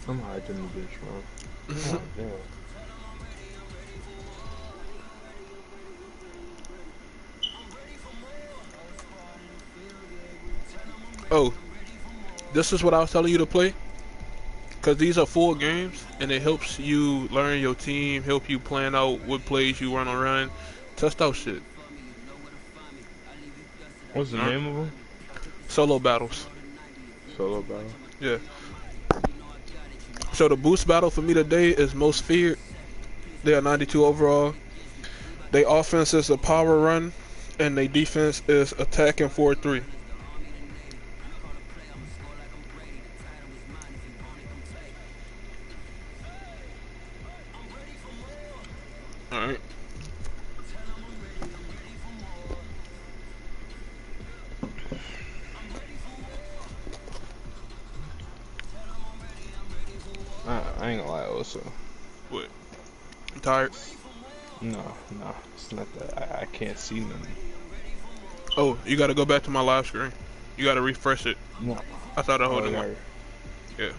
I'm hiding the bitch, bro. God damn. Oh, this is what I was telling you to play. Because these are full games, and it helps you learn your team, help you plan out what plays you want to run, test out shit. What's the Alright? name of them? Solo battles. Solo battle. Yeah. So the boost battle for me today is most feared. They are 92 overall. They offense is a power run, and they defense is attacking 4-3. Alright. I ain't gonna lie, also. What? You tired? No, it's not that. I can't see nothing. Oh, you gotta go back to my live screen. You gotta refresh it. No. I thought I Oh, hold in my. yeah. Yeah.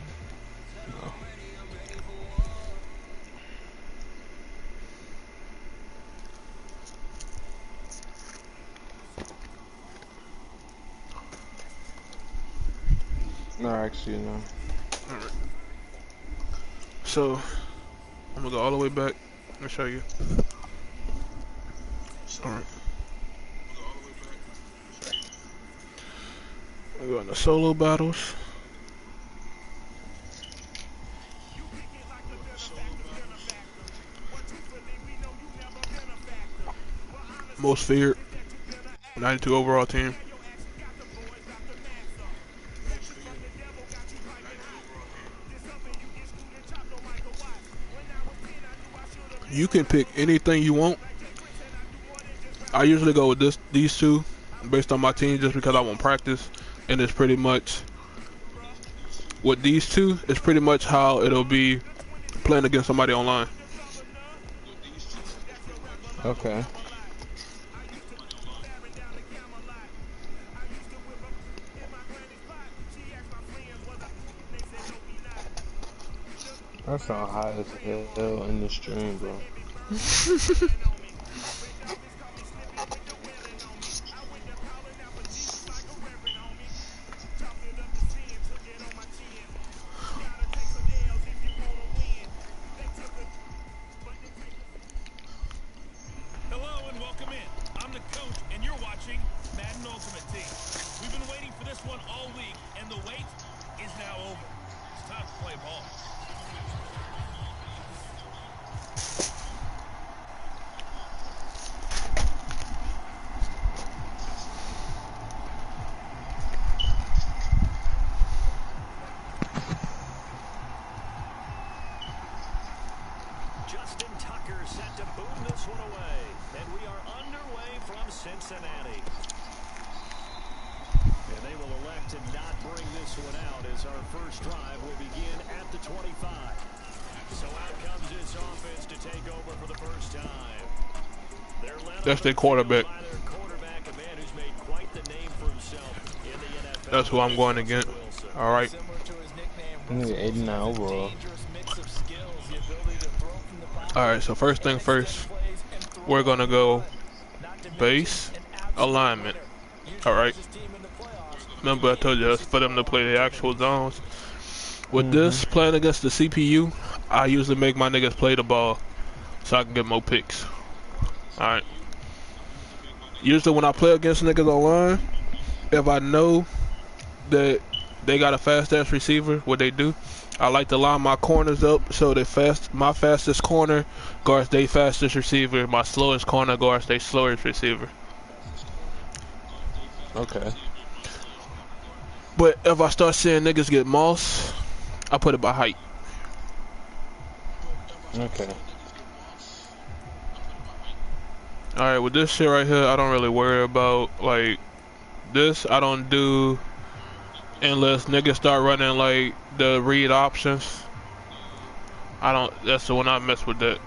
No. No, actually, no. Alright. So, I'm gonna go all the way back and show you. Alright. We're going to solo battles. Most feared. 92 overall team. You can pick anything you want. I usually go with these two based on my team just because I want practice, and it's pretty much with these two. It's pretty much how it'll be playing against somebody online. Okay. I sound high as hell in the stream, bro. Hello and welcome in. I'm the coach, and you're watching Madden Ultimate Team. We've been waiting for this one all week, and the wait is now over. It's time to play ball. Justin Tucker set to boom this one away, and we are underway from Cincinnati. And they will elect to not bring this one out as our first drive will begin at the 25. So out comes this offense to take over for the first time. They're led That's on their the field quarterback. by their quarterback, a man who's made quite the name for himself in the NFL. That's who I'm going against. All right. Nigga, 89 overall. All right. So first thing first, we're gonna go base alignment. All right. Remember I told you that's for them to play the actual zones. With this playing against the CPU, I usually make my niggas play the ball so I can get more picks. Alright. Usually when I play against niggas online, if I know that they got a fast ass receiver, what they do, I like to line my corners up so that my fastest corner guards their fastest receiver, my slowest corner guards their slowest receiver. Okay. But if I start seeing niggas get moss, I put it by height. Okay. Alright, with this shit right here, I don't really worry about, like, this I don't do unless niggas start running, like, the read options. That's the one I mess with that.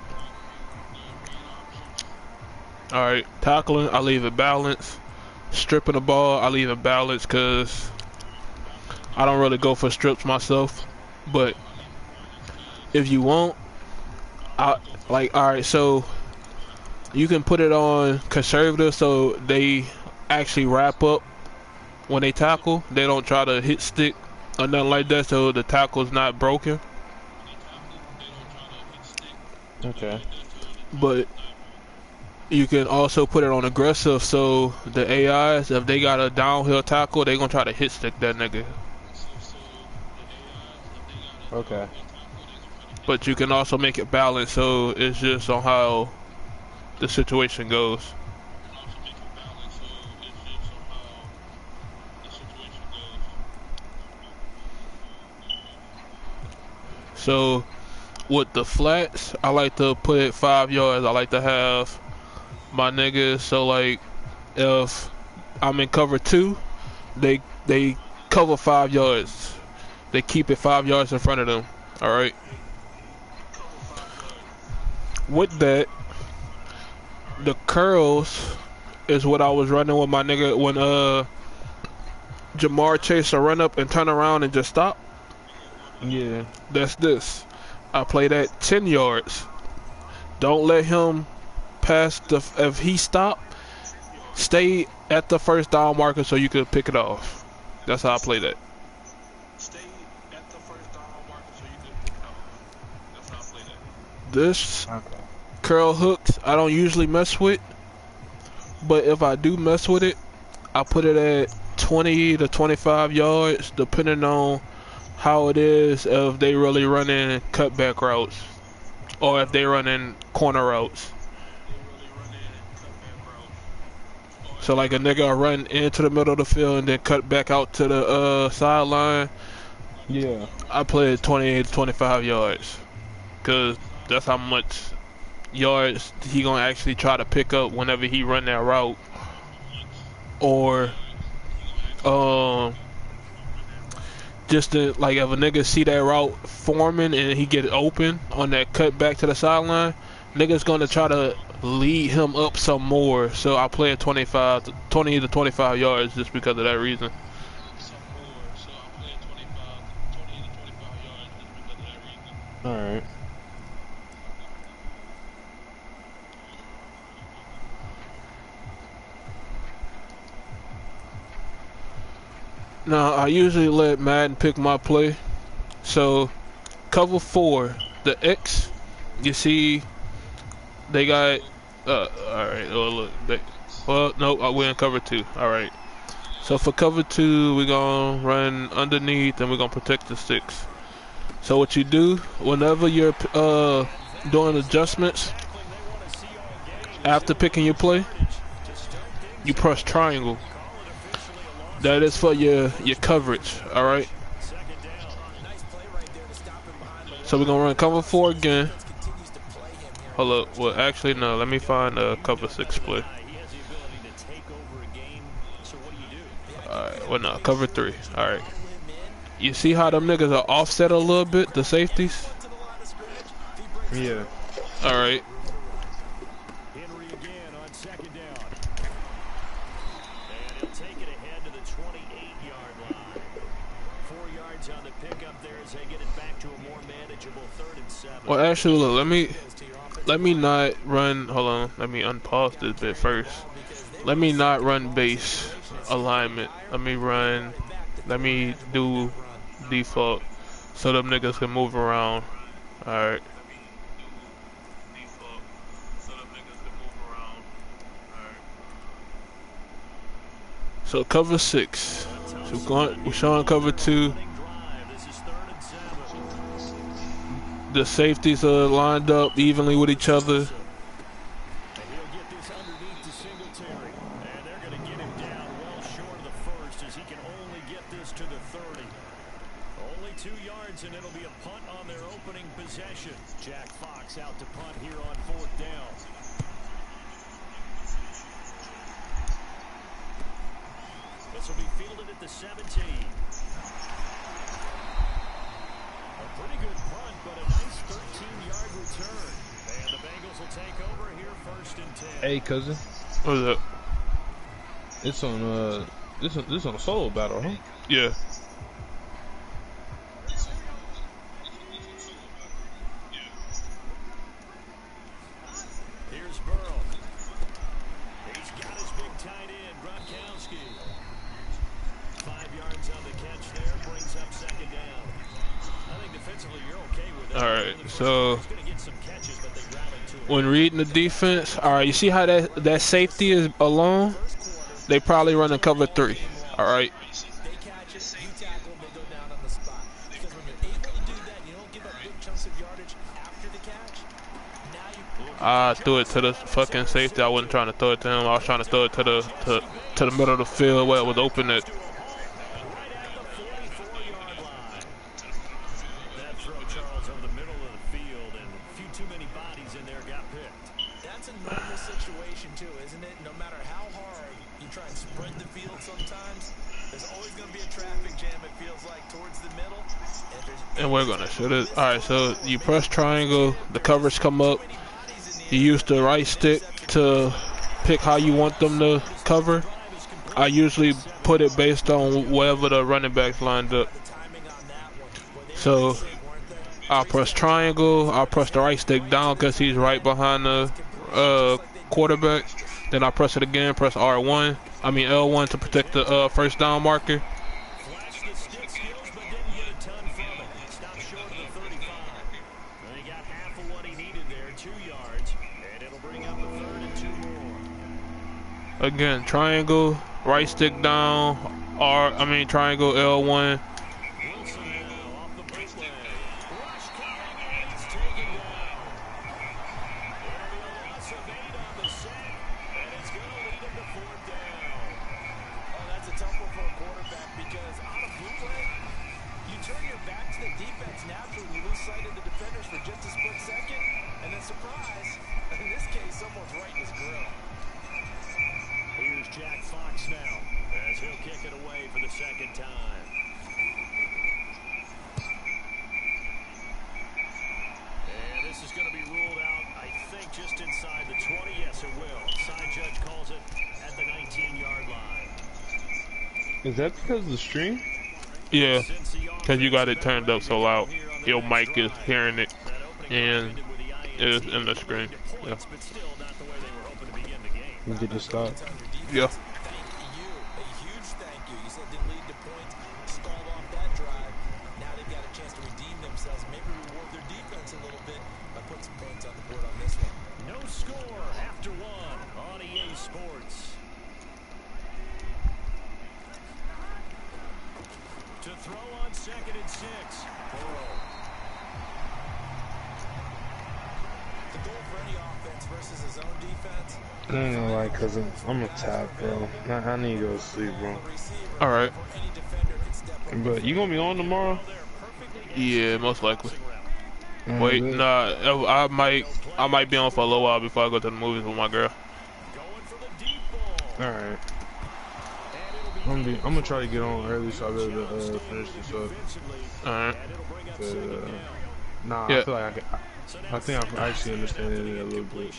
Alright, tackling, I leave it balanced. Stripping the ball, I leave it balanced because I don't really go for strips myself. But if you want, like, alright, so you can put it on conservative so they actually wrap up when they tackle. They don't try to hit stick or nothing like that, so the tackle's not broken. Okay. But you can also put it on aggressive, so the AIs, if they got a downhill tackle, they gonna try to hit stick that nigga. Okay. But you can also make it balanced, so it's just on how the situation goes. So with the flats, I like to put it 5 yards. I like to have my niggas, so like if I'm in cover 2, they cover 5 yards. They keep it 5 yards in front of them. All right. With that, the curls is what I was running with my nigga when Jamar Chase a run up and turn around and just stop. Yeah. That's this. I play that 10 yards. Don't let him pass the. If he stop, stay at the first down marker so you can pick it off. That's how I play that. This curl hooks I don't usually mess with, but if I do mess with it, I put it at 20 to 25 yards depending on how it is, if they really running cutback routes or if they running corner routes. So like a nigga will run into the middle of the field and then cut back out to the sideline. Yeah. I play it 28 to 25 yards because that's how much yards he gonna actually try to pick up whenever he run that route. Or just to, like, if a nigga see that route forming and he get open on that cut back to the sideline, nigga's gonna try to lead him up some more. So I play at 20 to 25 yards just because of that reason. Alright. Now, I usually let Madden pick my play. So, cover 4, the X, you see, they got, alright, oh look, no, we're in cover 2, alright. So for cover 2, we're gonna run underneath and we're gonna protect the sticks. So what you do, whenever you're doing adjustments, after picking your play, you press triangle. That is for your coverage, alright? So we're gonna run cover 4 again. Hold up, well actually no, let me find a cover 6 play. Alright, well no, cover 3, alright. You see how them niggas are offset a little bit, the safeties? Yeah. Alright. Well, actually, look, let me not run. Hold on, let me unpause this bit first. Let me not run base alignment. Let me do default so them niggas can move around. All right. So cover 6. So we're showing cover 2. The safeties are lined up evenly with each other. Jack Fox out to punt here on 4th down. This will be fielded at the 17. A pretty good punt, but a nice 13-yard return. And the Bengals will take over here 1st and 10. Hey, cousin. What's up? It's on this on a solo battle, huh? Yeah. Alright, so when reading the defense, alright, you see how that safety is alone? They probably run a cover 3. Alright. They catch it, you tackle them, they go down on the spot. Because when you're able to do that, you don't give up big chunks of yardage after the catch. Now you I threw it to the fucking safety. I wasn't trying to throw it to him. I was trying to throw it to the middle of the field where it was open. At That throw, Charles, over the middle of the field, and a few too many bodies in there got picked. That's a normal situation too, isn't it? No matter how hard you try and spread the field sometimes, there's always going to be a traffic jam, it feels like, towards the middle. and we're gonna shoot it. Alright, so you press triangle, the covers come up. You use the right stick to pick how you want them to cover. I usually put it based on wherever the running backs lined up. So I'll press triangle, I'll press the right stick down because he's right behind the quarterback. Then I press it again, press L1 to protect the first down marker. Flashed the stick skills, but didn't get a ton from it. Stopped short of the 35. And he got half of what he needed there, 2 yards. And it'll bring up a 3rd and 2 more. Again, triangle, right stick down, triangle L1. Wilson now off the bootleg. Rush coming, and it's taken down. It'll be a loss of 8 on the sack, and it's going to lead him to 4th down. Oh, that's a tough one for a quarterback because on a bootleg, you turn your back to the defense naturally, you lose sight of the defenders for just a split second, and then surprise, in this case, someone's right in his grill. Here's Jack Fox now, as he'll kick it away for the 2nd time. And this is going to be ruled out, I think, just inside the 20. Yes, it will. Side judge calls it at the 19-yard line. Is that because of the stream? Yeah, because you got it turned up so loud. Your mic is hearing it, and it's in the screen. Yeah. But still not the way they were hoping to begin the game. You get to stop. Yeah. Thank you. A huge thank you. You said didn't lead to points, stalled off that drive. Now they've got a chance to redeem themselves, maybe reward their defense a little bit by putting some points on the board on this one. No score after 1 on EA Sports. To throw on 2nd and 6. Burrow. The goal for any offense versus his own defense. I ain't gonna lie, cause I'm a tap, bro. I need to go to sleep, bro. All right. Any defender can step up. But you gonna be on tomorrow? Yeah, most likely. Wait, nah. I might be on for a little while before I go to the movies with my girl. Going for the deep ball. All right. I'm gonna try to get on early so I'll be able to finish this up. All right. Nah, Yeah. I feel like I think I'm actually understanding it a little bit.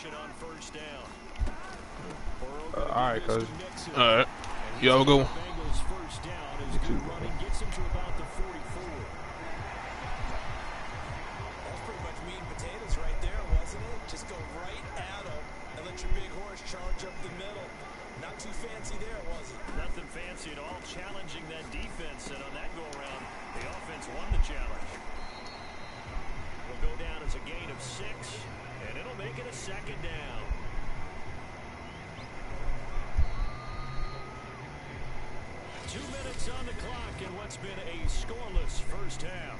Alright, cuz. All right. You have a good one. Bengals first down is good running, gets him to about the 44. That's pretty much meat and potatoes right there, wasn't it? Just go right at them and let your big horse charge up the middle. Not too fancy there, was it? Nothing fancy at all, challenging that defense, and on that go-around, the offense won the challenge. Will go down as a gain of 6, and it'll make it a 2nd down. Two minutes on the clock in what's been a scoreless first half.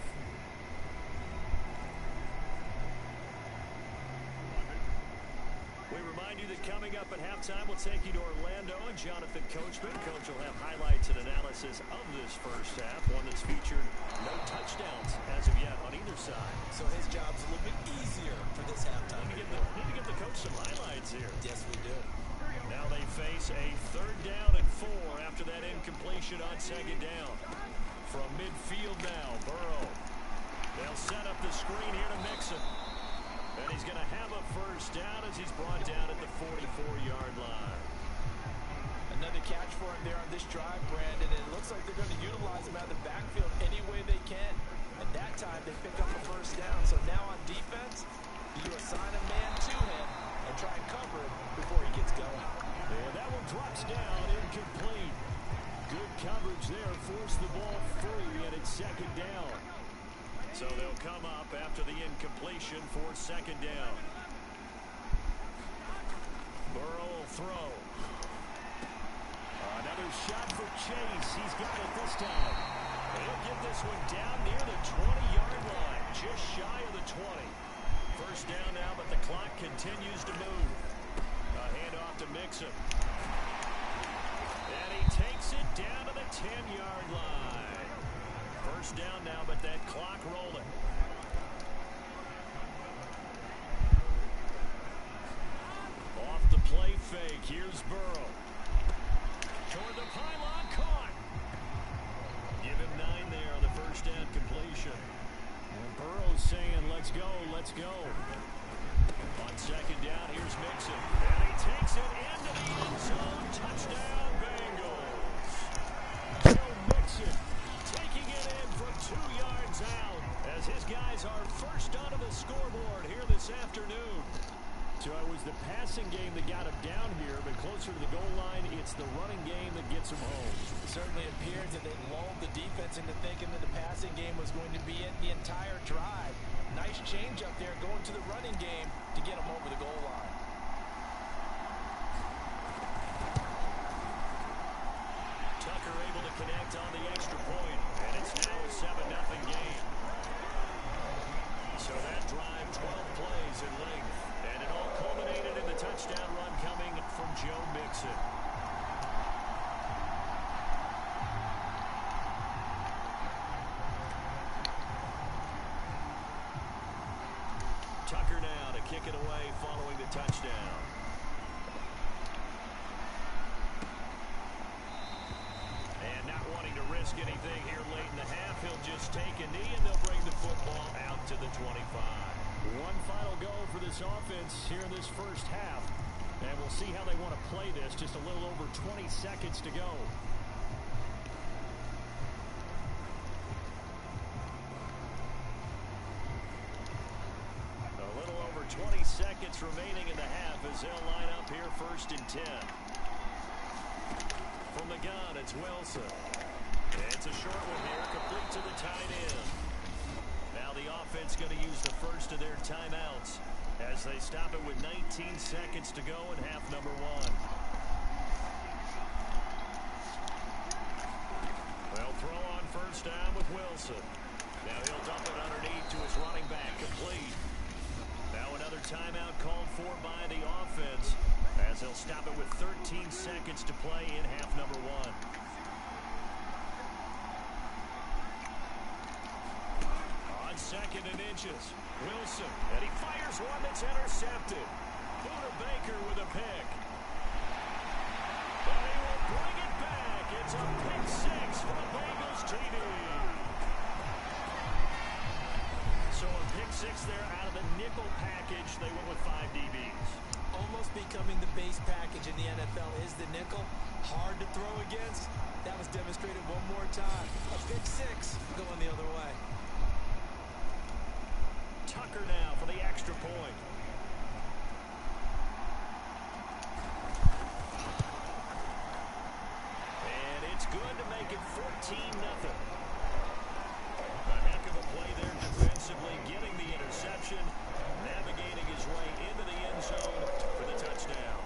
We remind you that coming up at halftime, we'll take you to Orlando and Jonathan Coachman. Coach will have highlights and analysis of this first half, one that's featured no touchdowns as of yet on either side. So his job's a little bit easier for this halftime. Need to give the coach some highlights here. Yes, we do. Now they face a 3rd down and 4 after that incompletion on 2nd down. From midfield now, Burrow. They'll set up the screen here to Mixon. And he's going to have a first down as he's brought down at the 44-yard line. Another catch for him there on this drive, Brandon, and it looks like they're going to utilize him out of the backfield any way they can. At that time, they pick up a first down. So now on defense, you assign a man to him and try and cover him before he gets going. And that one drops down, incomplete. Good coverage there, forced the ball free, and it's 2nd down. So they'll come up after the incompletion for second down. Burrow will throw. Another shot for Chase. He's got it this time. He'll get this one down near the 20-yard line, just shy of the 20. First down now, but the clock continues to move. A handoff to Mixon. And he takes it down to the 10-yard line. First down now, but that clock rolling. Off the play fake, here's Burrow. Toward the pylon, caught. Give him 9 there on the first down completion. And Burrow's saying, let's go, let's go. On second down, here's Mixon. And he takes it into the end zone. Touchdown, Bengals. Joe Mixon taking it in from 2 yards out as his guys are first onto the scoreboard here this afternoon. So it was the passing game that got him down here, but closer to the goal line, it's the running game that gets him home. It certainly appears that they lulled the defense into thinking that the passing game was going to be it the entire drive. Nice change up there going to the running game to get him over the goal line. Tucker able to connect on the extra point, and it's now a 7-0 game. So that drive, 12 plays in length, and it all culminated in the touchdown run coming from Joe Mixon. Tucker now to kick it away following the touchdown. And not wanting to risk anything here late in the half, he'll just take a knee and they'll bring the football out to the 25. One final go for this offense here in this first half. And we'll see how they want to play this. Just a little over 20 seconds to go. A little over 20 seconds remaining in the half as they'll line up here first and 10. From the gun, it's Wilson. It's a short one here, complete to the tight end. Now the offense going to use the first of their timeouts as they stop it with 19 seconds to go in half number 1. They'll throw on first down with Wilson. Now he'll dump it underneath to his running back, complete. Now another timeout called for by the offense as they'll stop it with 13 seconds to play in half number 1. Second and inches. Wilson. And he fires one that's intercepted. Buda Baker with a pick. But he will bring it back. It's a pick 6 for the Bengals TD. So a pick 6 there out of the nickel package. They went with 5 DBs. Almost becoming the base package in the NFL is the nickel. Hard to throw against. That was demonstrated one more time. A pick 6 going the other way. Tucker now for the extra point. And it's good to make it 14-0. A heck of a play there defensively, getting the interception, navigating his way into the end zone for the touchdown.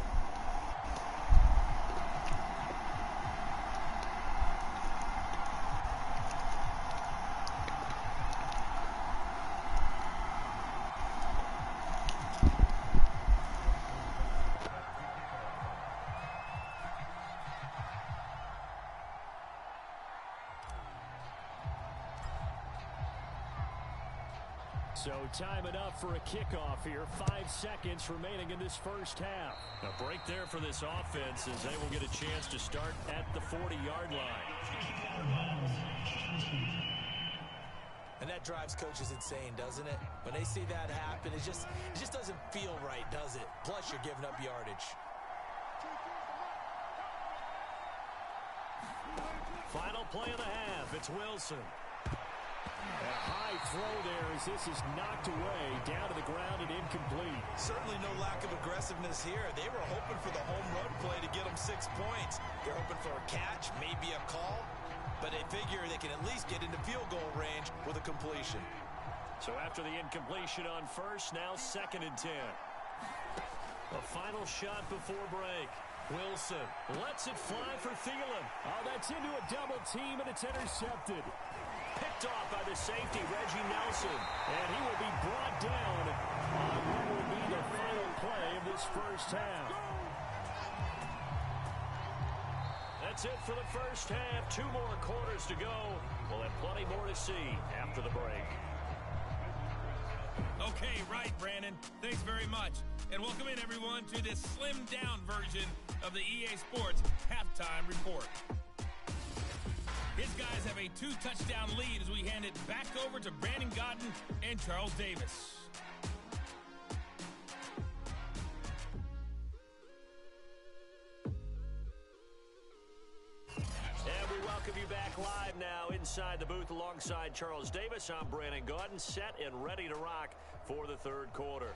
So time it up for a kickoff here. 5 seconds remaining in this first half. A break there for this offense as they will get a chance to start at the 40-yard line. And that drives coaches insane, doesn't it? When they see that happen, it just doesn't feel right, does it? Plus, you're giving up yardage. Final play of the half. It's Wilson. A high throw there as this is knocked away, down to the ground and incomplete. Certainly no lack of aggressiveness here. They were hoping for the home run play to get them 6 points. They're hoping for a catch, maybe a call, but they figure they can at least get into field goal range with a completion. So after the incompletion on first, now 2nd and 10. A final shot before break. Wilson lets it fly for Thielen. Oh, that's into a double team, and it's intercepted. Picked off by the safety, Reggie Nelson. And he will be brought down on what will be the final play of this first half. That's it for the first half. 2 more quarters to go. We'll have plenty more to see after the break. Okay, right, Brandon. Thanks very much. And welcome in, everyone, to this slimmed-down version of the EA Sports Halftime Report. His guys have a 2-touchdown lead as we hand it back over to Brandon Gaudin and Charles Davis. And we welcome you back live now inside the booth alongside Charles Davis. I'm Brandon Gaudin, set and ready to rock for the 3rd quarter.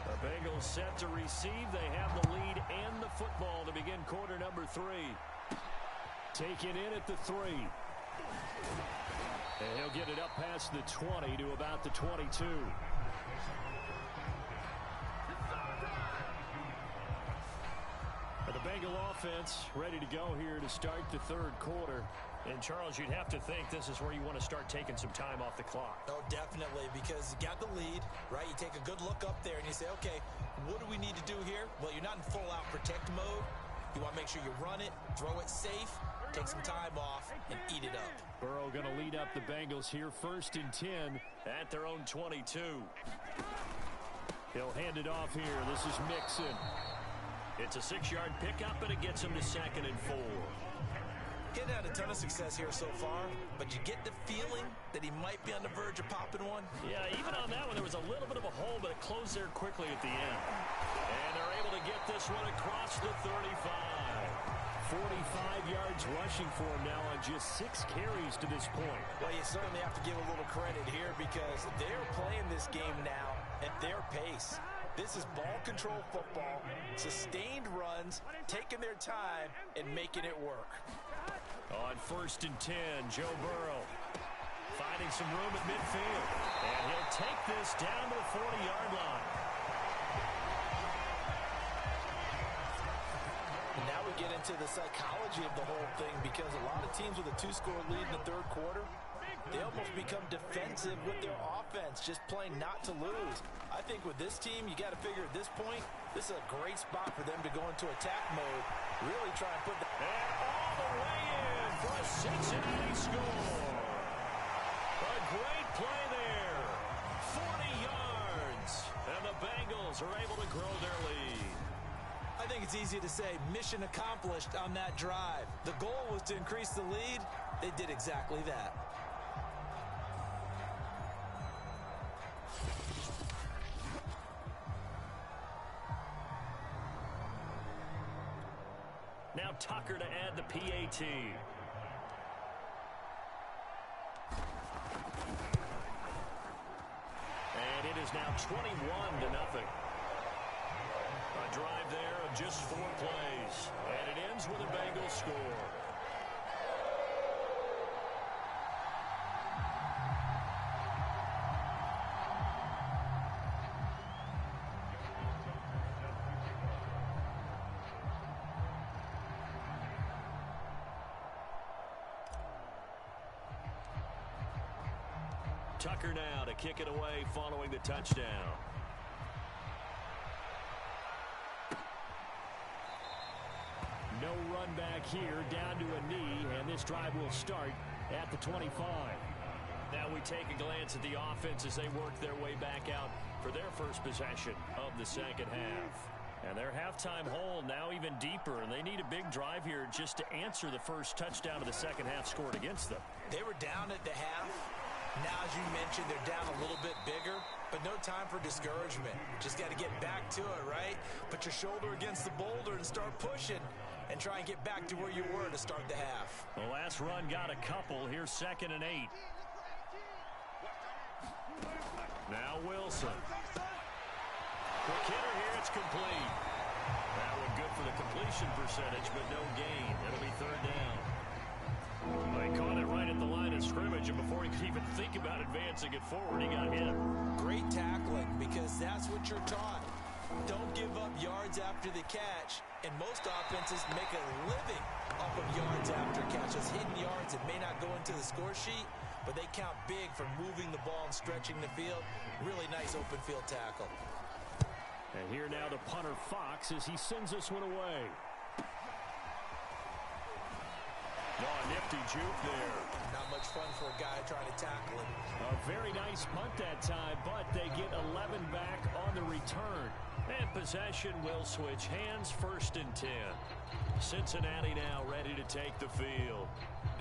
The Bengals set to receive. They have the lead and the football to begin quarter number 3. Taken in at the 3. And he'll get it up past the 20 to about the 22. The Bengal offense ready to go here to start the 3rd quarter. And, Charles, you'd have to think this is where you want to start taking some time off the clock. Oh, definitely, because you got the lead, right? You take a good look up there and you say, okay, what do we need to do here? Well, you're not in full-out protect mode. You want to make sure you run it, throw it safe, take some time off, and eat it up. Burrow going to lead up the Bengals here, 1st and 10. At their own 22. He'll hand it off here. This is Mixon. It's a 6-yard pickup, and it gets him to 2nd and 4. Getting had a ton of success here so far, but you get the feeling that he might be on the verge of popping one. Yeah, even on that one, there was a little bit of a hole, but it closed there quickly at the end. And they're able to get this one across the 35. 45 yards rushing for him now on just 6 carries to this point. Well, you certainly have to give a little credit here because they're playing this game now at their pace. This is ball control football, sustained runs, taking their time and making it work. On 1st and 10, Joe Burrow finding some room at midfield. And he'll take this down to the 40-yard line. And now we get into the psychology of the whole thing because a lot of teams with a 2-score lead in the 3rd quarter, they almost become defensive with their offense, just playing not to lose. I think with this team, you got to figure at this point, this is a great spot for them to go into attack mode, really try and put the... And all the way in for a Cincinnati score. A great play there. 40 yards. And the Bengals are able to grow their lead. I think it's easy to say mission accomplished on that drive. The goal was to increase the lead. They did exactly that. Now Tucker to add the PAT. And it is now 21-0. A drive there of just 4 plays. And it ends with a Bengals score. Tucker now to kick it away following the touchdown. No run back here, down to a knee, and this drive will start at the 25. Now we take a glance at the offense as they work their way back out for their first possession of the 2nd half. And their halftime hole now even deeper, and they need a big drive here just to answer the first touchdown of the 2nd half scored against them. They were down at the half. Now, as you mentioned, they're down a little bit bigger, but no time for discouragement. Just got to get back to it, right? Put your shoulder against the boulder and start pushing and try and get back to where you were to start the half. The last run got a couple. Here's 2nd and 8. Now Wilson. The kidder here, it's complete. That one good for the completion percentage, but no gain. It'll be 3rd down. They caught it right at the line of of scrimmage, and before he could even think about advancing it forward, he got hit. Great tackling, because that's what you're taught. Don't give up yards after the catch, and most offenses make a living off of yards after catch. Those hidden yards that may not go into the score sheet, but they count big for moving the ball and stretching the field. Really nice open field tackle. And here now the punter Fox as he sends this one away. Oh, nifty juke there. Not much fun for a guy trying to tackle him. A very nice punt that time, but they get 11 back on the return. And possession will switch hands, 1st and 10. Cincinnati now ready to take the field.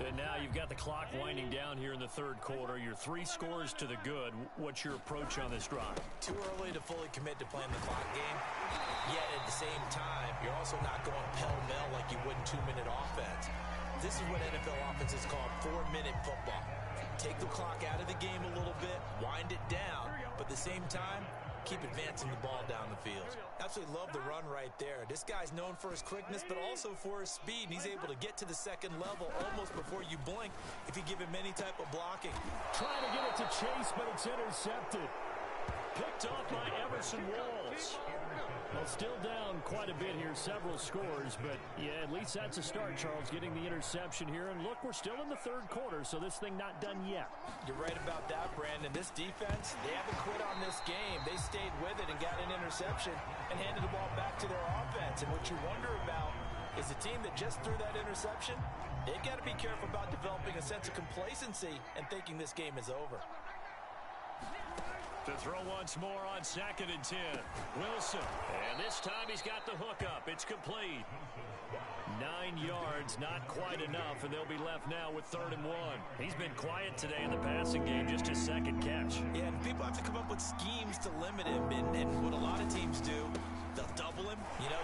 And now you've got the clock winding down here in the 3rd quarter. You're 3 scores to the good. What's your approach on this drive? Too early to fully commit to playing the clock game. Yet at the same time, you're also not going pell-mell like you would in 2-minute offense. This is what NFL offenses call 4-minute football. Take the clock out of the game a little bit, wind it down, but at the same time, keep advancing the ball down the field. Absolutely love the run right there. This guy's known for his quickness, but also for his speed. And he's able to get to the 2nd level almost before you blink if you give him any type of blocking. Trying to get it to Chase, but it's intercepted. Picked off by Everson Walls. Well, still down quite a bit here, several scores, but yeah, at least that's a start, Charles, getting the interception here. And look, we're still in the 3rd quarter, so this thing not done yet. You're right about that, Brandon. This defense, they haven't quit on this game. They stayed with it and got an interception and handed the ball back to their offense. And what you wonder about is the team that just threw that interception, they've got to be careful about developing a sense of complacency and thinking this game is over. To throw once more on 2nd and 10. Wilson. And this time he's got the hook up. It's complete. 9 yards, not quite enough, and they'll be left now with 3rd and 1. He's been quiet today in the passing game, just his 2nd catch. Yeah, and people have to come up with schemes to limit him, and what a lot of teams do, they'll double him,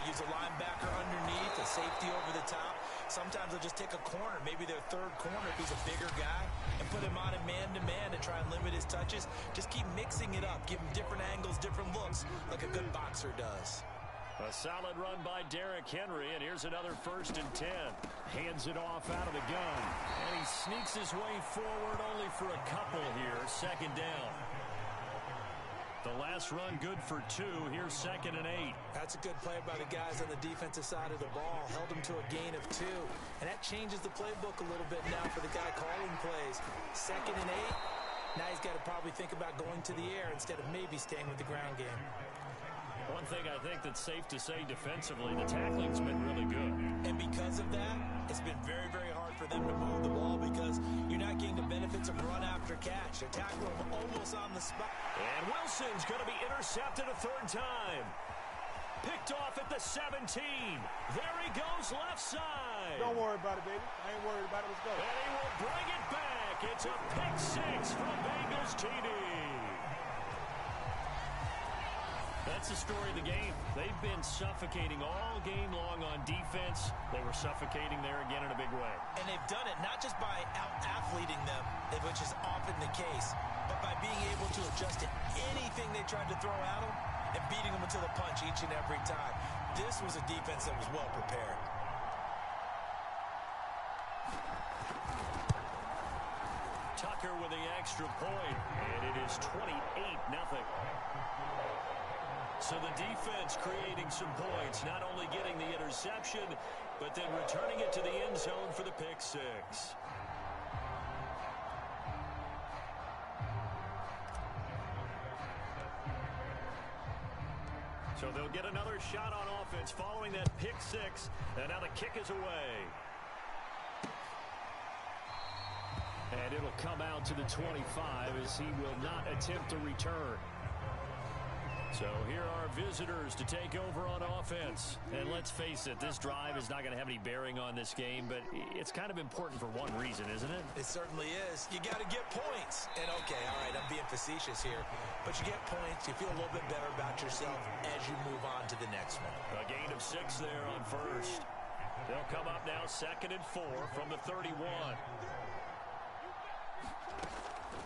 use a linebacker underneath, a safety over the top. Sometimes they'll just take a corner, maybe their 3rd corner if he's a bigger guy, and put him on a man-to-man to try and limit his touches. Just keep mixing it up, give him different angles, different looks, like a good boxer does. A solid run by Derrick Henry, and here's another 1st and 10. Hands it off out of the gun, and he sneaks his way forward only for a couple here. 2nd down. The last run good for 2. Here's 2nd and 8. That's a good play by the guys on the defensive side of the ball. Held him to a gain of 2. And that changes the playbook a little bit now for the guy calling plays. 2nd and 8. Now he's got to probably think about going to the air instead of maybe staying with the ground game. One thing I think that's safe to say defensively, the tackling's been really good. And because of that, it's been very, very hard for them to move the ball because you're not getting the benefits of run after catch. They're tackling him almost on the spot. And Wilson's going to be intercepted a 3rd time. Picked off at the 17. There he goes left side. Don't worry about it, baby. I ain't worried about it. Let's go. And he will bring it back. It's a pick 6 from Bengals TD. That's the story of the game. They've been suffocating all game long on defense. They were suffocating there again in a big way. And they've done it not just by out-athleting them, which is often the case, but by being able to adjust to anything they tried to throw at them and beating them into the punch each and every time. This was a defense that was well prepared. Tucker with the extra point, and it is 28-0. So the defense creating some points, not only getting the interception, but then returning it to the end zone for the pick 6. So they'll get another shot on offense following that pick 6, and now the kick is away. And it'll come out to the 25 as he will not attempt to return. So here are visitors to take over on offense. And let's face it, this drive is not going to have any bearing on this game, but it's kind of important for one reason, isn't it? It certainly is. You got to get points. And okay, all right, I'm being facetious here, but you get points, you feel a little bit better about yourself as you move on to the next one. A gain of 6 there on 1st. They'll come up now 2nd and 4 from the 31.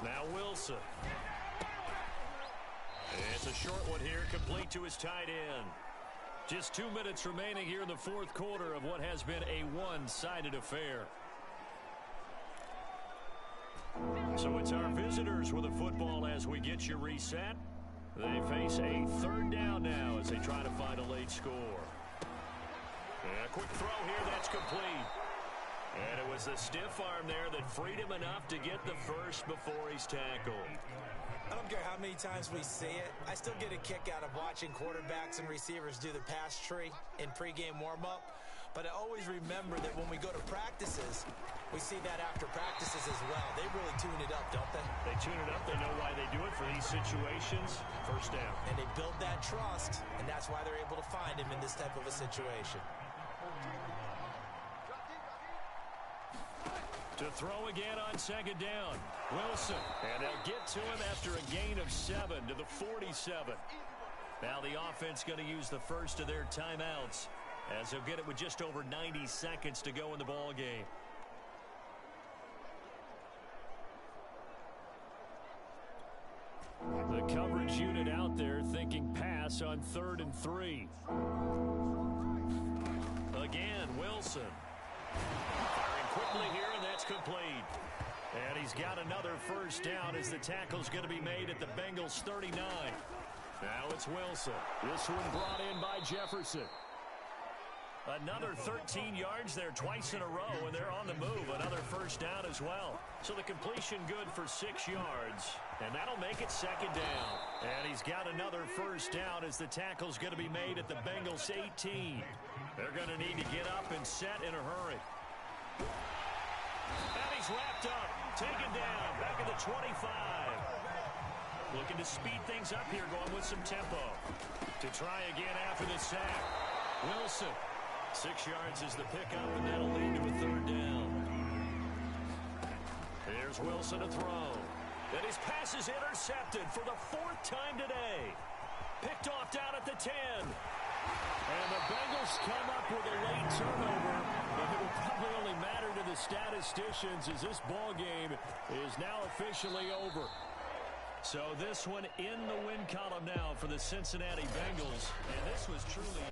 Now Wilson. It's a short one here, complete to his tight end. Just 2 minutes remaining here in the 4th quarter of what has been a one-sided affair. So it's our visitors with the football as we get you reset. They face a third down now as they try to find a late score. And a quick throw here, that's complete. And it was the stiff arm there that freed him enough to get the first before he's tackled. I don't care how many times we see it. I still get a kick out of watching quarterbacks and receivers do the pass tree in pregame warm-up. But I always remember that when we go to practices, we see that after practices as well. They really tune it up, don't they? They tune it up. They know why they do it for these situations. First down. And they build that trust, and that's why they're able to find him in this type of a situation. To throw again on second down. Wilson. And they'll get to him after a gain of 7 to the 47. Now the offense going to use the first of their timeouts, as they'll get it with just over 90 seconds to go in the ball game. The coverage unit out there thinking pass on 3rd and 3. Again, Wilson. Firing quickly here, and that's complete. And he's got another first down as the tackle's going to be made at the Bengals 39. Now it's Wilson. This one brought in by Jefferson. Another 13 yards there twice in a row, and they're on the move. Another first down as well. So the completion good for 6 yards, and that'll make it second down. And he's got another first down as the tackle's going to be made at the Bengals 18. They're going to need to get up and set in a hurry. And he's wrapped up, taken down, back at the 25. Looking to speed things up here, going with some tempo. To try again after the sack. Wilson. 6 yards is the pickup, and that'll lead to a third down. Here's Wilson to throw. And his pass is intercepted for the 4th time today. Picked off down at the 10. And the Bengals come up with a late turnover, but it will probably only matter to the statisticians as this ball game is now officially over. So this one in the win column now for the Cincinnati Bengals, and this was truly...